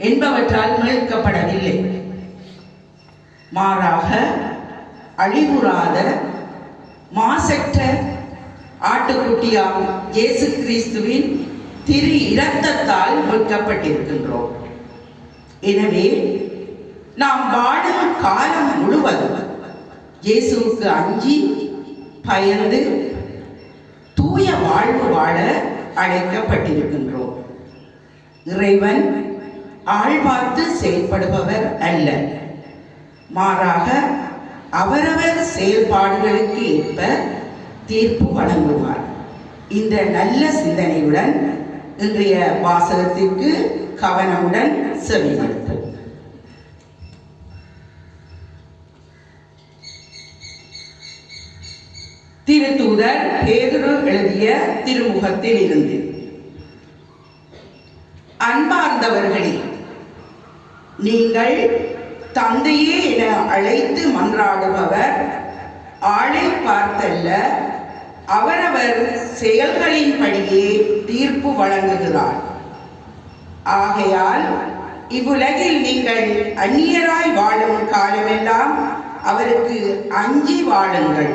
என்பவற்றால் மீட்கப்படவில்லை. மாறாக அழிவுறாத மாசற்ற ஆட்டுக்குட்டியாம் இயேசு கிறிஸ்துவின் திரு இரத்தத்தால் மீட்கப்பட்டிருக்கின்றோம். எனவே நாம் வாழும் காலம் முழுவதும் இயேசுவுக்கு அஞ்சி பயந்து தூய வாழ்வு வாழ அழைக்கப்பட்டிருக்கின்றோம். இறைவன் ஆள் பார்த்து செயல்படுபவர் அல்ல, மாறாக அவரவர் செயல்பாடுகளுக்கு ஏற்ப தீர்ப்பு வழங்குவார். இந்த நல்ல சிந்தனையுடன் இன்றைய வாசகத்திற்கு கவனமுடன் செவிமடுப்போம். திருத்தூதர் பேதுரு எழுதிய திருமுகத்தில் இருந்து. அன்பார்ந்தவர்களே, நீங்கள் தந்தையே என அழைத்து மன்றாடுபவர் ஆளை பார்த்தல்ல, அவரவர் செயல்களின்படியே தீர்ப்பு வழங்குகிறார். ஆகையால் இவ்வுலகில் நீங்கள் அந்நியராய் வாழும் காலமெல்லாம் அவருக்கு அஞ்சி வாழுங்கள்.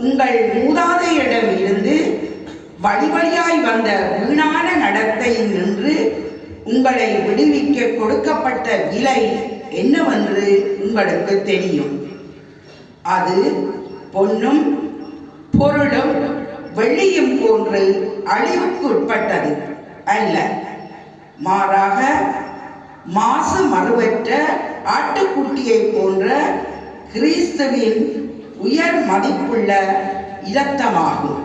உங்கள் மூதாதையிடம் இருந்து வழி வழியாய் வந்த வீணான நடத்தையில் நின்று உங்களை விடுவிக்க கொடுக்கப்பட்ட விலை என்னவென்று உங்களுக்கு தெரியும். அது பொன்னும் பொருளும் வெள்ளியும் போன்று அழிவுக்கு உட்பட்டது அல்ல, மாறாக மாசு மறுவற்ற ஆட்டுக்குட்டியை போன்ற கிறிஸ்துவின் உயர் மதிப்புள்ள இரத்தமாகும்.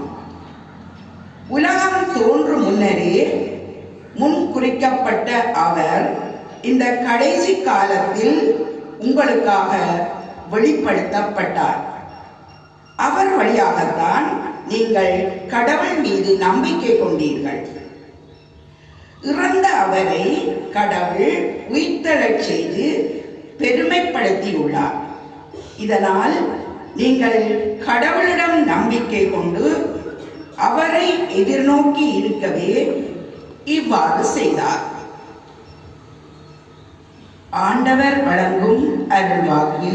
உலகம் தோன்றும் முன்னரே முன் குறிக்கப்பட்ட அவர் இந்த கடைசி காலத்தில் உங்களுக்காக வெளிப்படுத்தப்பட்டார். அவர் வழியாகத்தான் நீங்கள் கடவுள் மீது நம்பிக்கை கொண்டீர்கள். இறந்த அவரை கடவுள் உயிர்த்தெழச் செய்து பெருமைப்படுத்தியுள்ளார். இதனால் நீங்கள் கடவுளிடம் நம்பிக்கை கொண்டு அவரை எதிர்நோக்கி இருக்கவே இவ்வாறு செய்தார். ஆண்டவர் வழங்கும் அருள்வாக்கு.